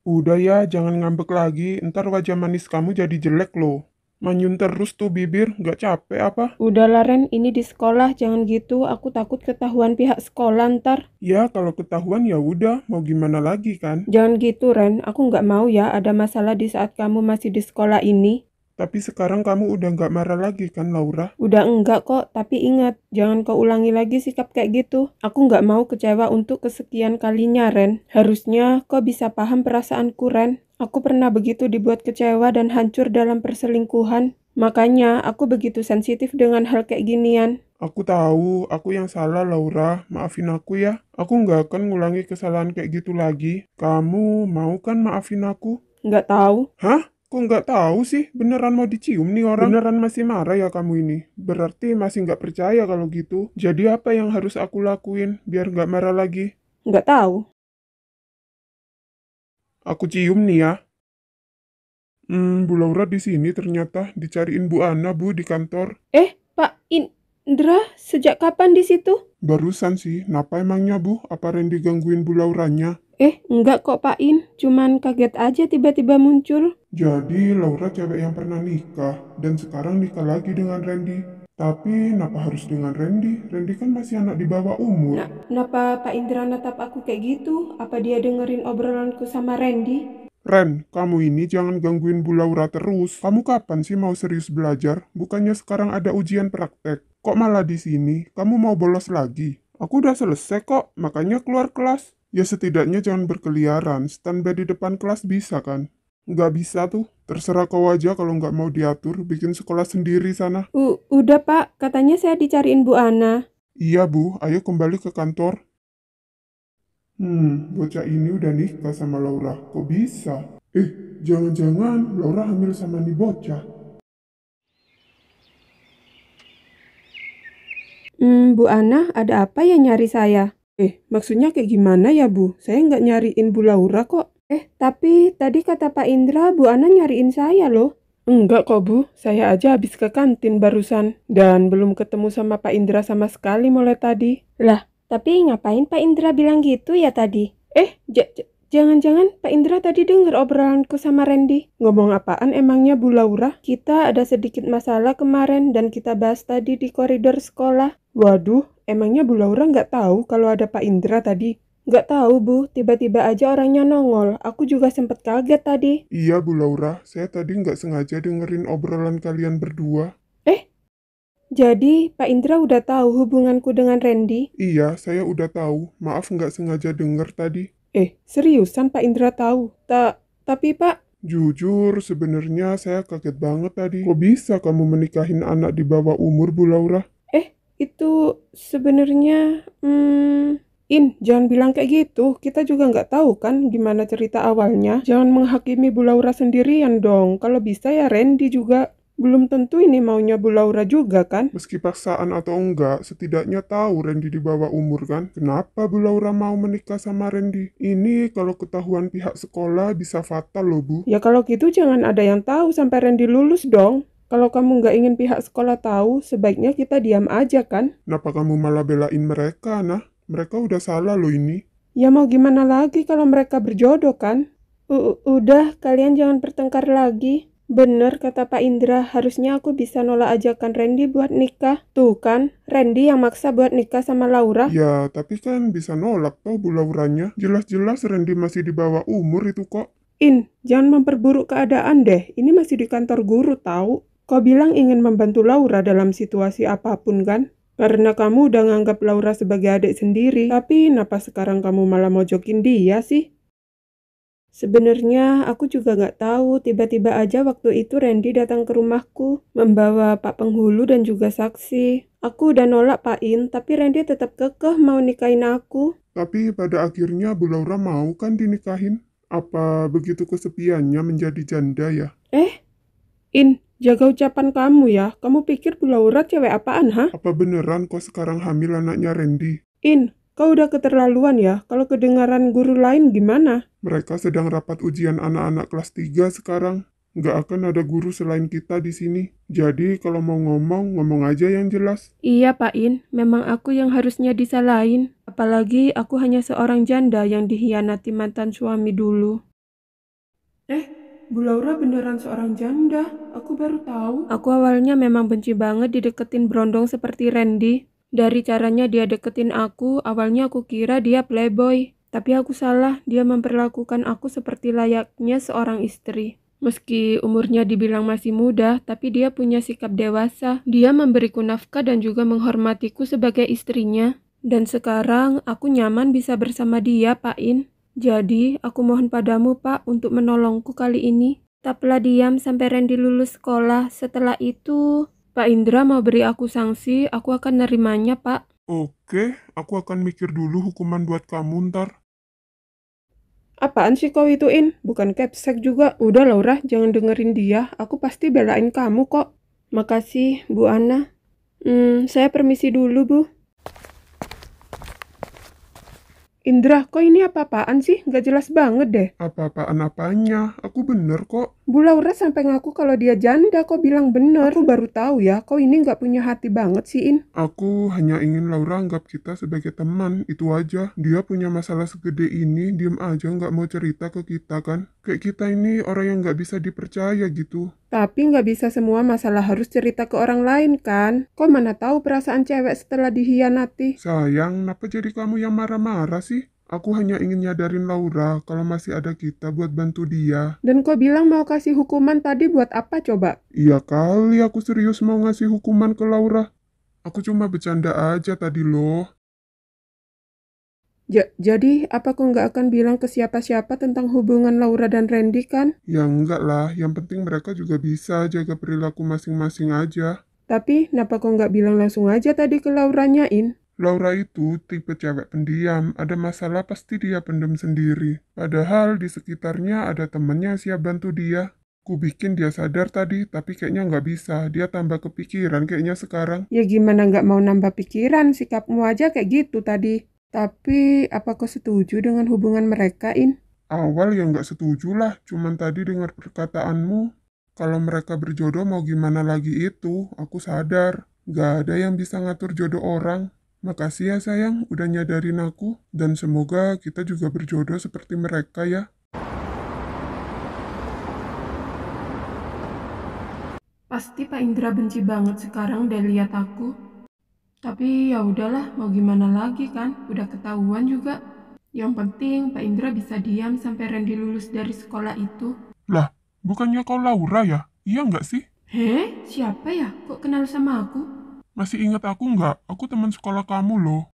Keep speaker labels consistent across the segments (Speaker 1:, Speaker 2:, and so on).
Speaker 1: Udah ya, jangan ngambek lagi, ntar wajah manis kamu jadi jelek loh. Manyun terus tuh bibir, nggak capek apa?
Speaker 2: Udah lah Ren, ini di sekolah, jangan gitu. Aku takut ketahuan pihak sekolah ntar.
Speaker 1: Ya, kalau ketahuan ya udah, mau gimana lagi kan?
Speaker 2: Jangan gitu Ren, aku nggak mau ya ada masalah di saat kamu masih di sekolah ini.
Speaker 1: Tapi sekarang kamu udah nggak marah lagi kan, Laura?
Speaker 2: Udah enggak kok, tapi ingat, jangan kau ulangi lagi sikap kayak gitu. Aku nggak mau kecewa untuk kesekian kalinya Ren. Harusnya kau bisa paham perasaanku Ren. Aku pernah begitu dibuat kecewa dan hancur dalam perselingkuhan. Makanya aku begitu sensitif dengan hal kayak ginian.
Speaker 1: Aku tahu, aku yang salah, Laura. Maafin aku ya. Aku nggak akan ngulangi kesalahan kayak gitu lagi. Kamu mau kan maafin aku?
Speaker 2: Nggak tahu.
Speaker 1: Hah? Kok nggak tahu sih? Beneran mau dicium nih orang? Beneran masih marah ya kamu ini? Berarti masih nggak percaya kalau gitu. Jadi apa yang harus aku lakuin biar nggak marah lagi?
Speaker 2: Nggak tahu.
Speaker 1: Aku cium nih ya. Bu Laura di sini ternyata dicariin Bu Ana, Bu, di kantor.
Speaker 2: Pak Indra, sejak kapan di situ?
Speaker 1: Barusan sih, napa emangnya, Bu? Apa Randy gangguin Bu Lauranya?
Speaker 2: Enggak kok Pak In, cuman kaget aja tiba-tiba muncul.
Speaker 1: Jadi Laura cewek yang pernah nikah, dan sekarang nikah lagi dengan Randy. Tapi kenapa harus dengan Randy? Randy kan masih anak di bawah umur.
Speaker 2: Nah, kenapa Pak Indra natap aku kayak gitu? Apa dia dengerin obrolanku sama Randy?
Speaker 1: Ren, kamu ini jangan gangguin Bu Laura terus. Kamu kapan sih mau serius belajar? Bukannya sekarang ada ujian praktek. Kok malah di sini? Kamu mau bolos lagi? Aku udah selesai kok, makanya keluar kelas. Ya setidaknya jangan berkeliaran, standby di depan kelas bisa kan? Nggak bisa tuh, terserah kau aja kalau nggak mau diatur, bikin sekolah sendiri sana.
Speaker 2: Udah Pak, katanya saya dicariin Bu Ana.
Speaker 1: Iya Bu, ayo kembali ke kantor. Bocah ini udah nikah sama Laura, kok bisa? Jangan-jangan Laura hamil sama nih bocah.
Speaker 2: Bu Ana, ada apa ya nyari saya? Maksudnya kayak gimana ya Bu? Saya nggak nyariin Bu Laura kok. Tapi tadi kata Pak Indra, Bu Ana nyariin saya loh. Enggak kok Bu, saya aja habis ke kantin barusan. Dan belum ketemu sama Pak Indra sama sekali mulai tadi. Lah, tapi ngapain Pak Indra bilang gitu ya tadi? Jangan-jangan Pak Indra tadi denger obrolanku sama Randy. Ngomong apaan emangnya Bu Laura? Kita ada sedikit masalah kemarin dan kita bahas tadi di koridor sekolah. Waduh, emangnya Bu Laura nggak tahu kalau ada Pak Indra tadi? Nggak tahu Bu, tiba-tiba aja orangnya nongol. Aku juga sempet kaget tadi.
Speaker 1: Iya Bu Laura, saya tadi nggak sengaja dengerin obrolan kalian berdua.
Speaker 2: Jadi Pak Indra udah tahu hubunganku dengan Randy?
Speaker 1: Iya, saya udah tahu. Maaf nggak sengaja denger tadi.
Speaker 2: Seriusan Pak Indra tahu? Tapi Pak,
Speaker 1: Jujur, sebenarnya saya kaget banget tadi. Kok bisa kamu menikahin anak di bawah umur, Bu Laura?
Speaker 2: itu sebenarnya, jangan bilang kayak gitu. Kita juga nggak tahu kan gimana cerita awalnya. Jangan menghakimi Bu Laura sendirian dong. Kalau bisa ya Randy juga. Belum tentu ini maunya Bu Laura juga kan?
Speaker 1: Meski paksaan atau enggak, setidaknya tahu Randy di bawah umur kan? Kenapa Bu Laura mau menikah sama Randy? Ini kalau ketahuan pihak sekolah bisa fatal loh, Bu.
Speaker 2: Ya kalau gitu jangan ada yang tahu sampai Randy lulus dong. Kalau kamu nggak ingin pihak sekolah tahu, sebaiknya kita diam aja kan?
Speaker 1: Kenapa kamu malah belain mereka, nah? Mereka udah salah loh ini.
Speaker 2: Ya mau gimana lagi kalau mereka berjodoh kan? Udah, kalian jangan bertengkar lagi. Bener kata Pak Indra, harusnya aku bisa nolak ajakan Randy buat nikah. Tuh kan, Randy yang maksa buat nikah sama Laura.
Speaker 1: Ya, tapi kan bisa nolak tau Bu Lauranya. Jelas-jelas Randy masih di bawah umur itu kok.
Speaker 2: Jangan memperburuk keadaan deh. Ini masih di kantor guru tahu. Kau bilang ingin membantu Laura dalam situasi apapun kan? Karena kamu udah nganggap Laura sebagai adik sendiri. Tapi kenapa sekarang kamu malah mojokin dia sih? Sebenarnya aku juga nggak tahu, tiba-tiba aja waktu itu Randy datang ke rumahku, membawa Pak Penghulu dan juga saksi. Aku udah nolak Pak In, tapi Randy tetap kekeh mau nikahin aku.
Speaker 1: Tapi pada akhirnya Bu Laura mau kan dinikahin? Apa begitu kesepiannya menjadi janda ya?
Speaker 2: Jaga ucapan kamu ya. Kamu pikir Bu Laura cewek apaan, ha?
Speaker 1: Apa beneran kok sekarang hamil anaknya Randy?
Speaker 2: Kau udah keterlaluan ya. Kalau kedengaran guru lain gimana?
Speaker 1: Mereka sedang rapat ujian anak-anak kelas 3 sekarang. Nggak akan ada guru selain kita di sini. Jadi kalau mau ngomong, ngomong aja yang jelas.
Speaker 2: Iya, Pak In. Memang aku yang harusnya disalahin. Apalagi aku hanya seorang janda yang dihianati mantan suami dulu. Bu Laura beneran seorang janda. Aku baru tahu. Aku awalnya memang benci banget dideketin berondong seperti Randy. Dari caranya dia deketin aku, awalnya aku kira dia playboy. Tapi aku salah, dia memperlakukan aku seperti layaknya seorang istri. Meski umurnya dibilang masih muda, tapi dia punya sikap dewasa. Dia memberiku nafkah dan juga menghormatiku sebagai istrinya. Dan sekarang aku nyaman bisa bersama dia, Pak In. Jadi, aku mohon padamu, Pak, untuk menolongku kali ini. Tetaplah diam sampai Randy lulus sekolah. Setelah itu, Pak Indra mau beri aku sanksi, aku akan nerimanya, Pak.
Speaker 1: Oke, aku akan mikir dulu hukuman buat kamu ntar.
Speaker 2: Apaan sih kau ituin? Bukan capsek juga. Udah Laura, jangan dengerin dia. Aku pasti belain kamu kok. Makasih, Bu Ana. Saya permisi dulu, Bu. Indra, kok ini apa-apaan sih? Nggak jelas banget deh.
Speaker 1: Apa-apaan apanya? Aku bener kok.
Speaker 2: Bu Laura sampai ngaku kalau dia janda, kok bilang bener. Aku baru tahu ya, kau ini nggak punya hati banget sih, In.
Speaker 1: Aku hanya ingin Laura anggap kita sebagai teman, itu aja. Dia punya masalah segede ini, diem aja nggak mau cerita ke kita kan. Kayak kita ini orang yang nggak bisa dipercaya gitu.
Speaker 2: Tapi nggak bisa semua masalah harus cerita ke orang lain kan? Kok mana tahu perasaan cewek setelah dihianati?
Speaker 1: Sayang, kenapa jadi kamu yang marah-marah sih? Aku hanya ingin nyadarin Laura kalau masih ada kita buat bantu dia.
Speaker 2: Dan kau bilang mau kasih hukuman tadi buat apa coba?
Speaker 1: Iya kali aku serius mau ngasih hukuman ke Laura. Aku cuma bercanda aja tadi loh.
Speaker 2: Jadi, apa kau nggak akan bilang ke siapa-siapa tentang hubungan Laura dan Randy kan?
Speaker 1: Ya enggak lah, yang penting mereka juga bisa jaga perilaku masing-masing aja.
Speaker 2: Tapi, kenapa kau nggak bilang langsung aja tadi ke Lauranya, In?
Speaker 1: Laura itu tipe cewek pendiam, ada masalah pasti dia pendem sendiri. Padahal di sekitarnya ada temennya siap bantu dia. Ku bikin dia sadar tadi, tapi kayaknya nggak bisa. Dia tambah kepikiran kayaknya sekarang.
Speaker 2: Ya gimana nggak mau nambah pikiran, sikapmu aja kayak gitu tadi. Tapi, apa kau setuju dengan hubungan mereka, In?
Speaker 1: Awal ya nggak setuju lah, cuman tadi dengar perkataanmu. Kalau mereka berjodoh mau gimana lagi itu, aku sadar. Nggak ada yang bisa ngatur jodoh orang. Makasih ya sayang, udah nyadarin aku. Dan semoga kita juga berjodoh seperti mereka ya.
Speaker 2: Pasti Pak Indra benci banget sekarang deh lihat aku. Tapi ya udahlah, mau gimana lagi kan? Udah ketahuan juga. Yang penting Pak Indra bisa diam sampai Randy lulus dari sekolah itu.
Speaker 1: Lah, bukannya kau Laura ya? Iya nggak sih?
Speaker 2: Siapa ya? Kok kenal sama aku?
Speaker 1: Masih ingat aku nggak? Aku teman sekolah kamu loh.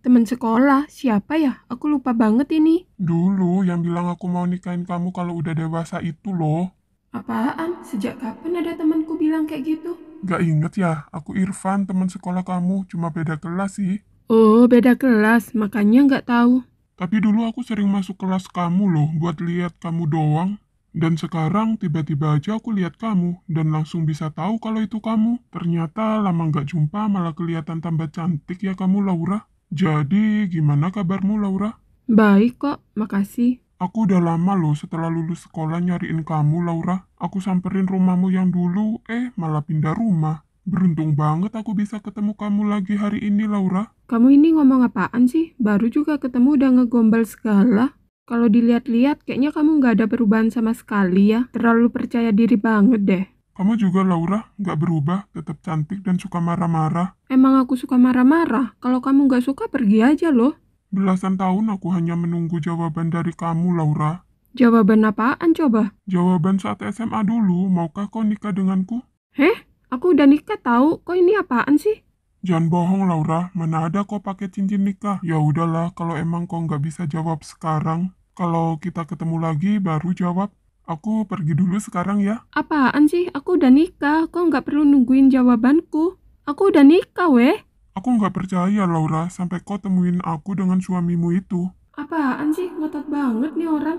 Speaker 2: Teman sekolah, siapa ya? Aku lupa banget ini.
Speaker 1: Dulu yang bilang aku mau nikahin kamu kalau udah dewasa itu loh.
Speaker 2: Apaan? Sejak kapan ada temanku bilang kayak gitu?
Speaker 1: Nggak inget ya? Aku Irfan, teman sekolah kamu. Cuma beda kelas sih.
Speaker 2: Oh, beda kelas, makanya nggak tahu.
Speaker 1: Tapi dulu aku sering masuk kelas kamu loh buat lihat kamu doang. Dan sekarang tiba-tiba aja aku lihat kamu dan langsung bisa tahu kalau itu kamu. Ternyata lama nggak jumpa malah kelihatan tambah cantik ya kamu Laura. Jadi gimana kabarmu Laura?
Speaker 2: Baik kok, makasih.
Speaker 1: Aku udah lama loh setelah lulus sekolah nyariin kamu Laura. Aku samperin rumahmu yang dulu, malah pindah rumah. Beruntung banget aku bisa ketemu kamu lagi hari ini Laura.
Speaker 2: Kamu ini ngomong apaan sih? Baru juga ketemu udah ngegombal segala. Kalau dilihat-lihat kayaknya kamu nggak ada perubahan sama sekali ya. Terlalu percaya diri banget deh.
Speaker 1: Kamu juga Laura, nggak berubah, tetap cantik dan suka marah-marah.
Speaker 2: Emang aku suka marah-marah? Kalau kamu nggak suka pergi aja loh.
Speaker 1: Belasan tahun aku hanya menunggu jawaban dari kamu Laura.
Speaker 2: Jawaban apaan coba?
Speaker 1: Jawaban saat SMA dulu, maukah kau nikah denganku?
Speaker 2: Aku udah nikah tahu. Kok ini apaan sih?
Speaker 1: Jangan bohong Laura, mana ada kau pakai cincin nikah? Ya udahlah, kalau emang kau nggak bisa jawab sekarang, kalau kita ketemu lagi baru jawab. Aku pergi dulu sekarang ya.
Speaker 2: Apaan sih? Aku udah nikah. Kok nggak perlu nungguin jawabanku? Aku udah nikah, weh.
Speaker 1: Aku nggak percaya Laura, sampai kau temuin aku dengan suamimu itu.
Speaker 2: Apaan sih? Ngotot banget nih orang.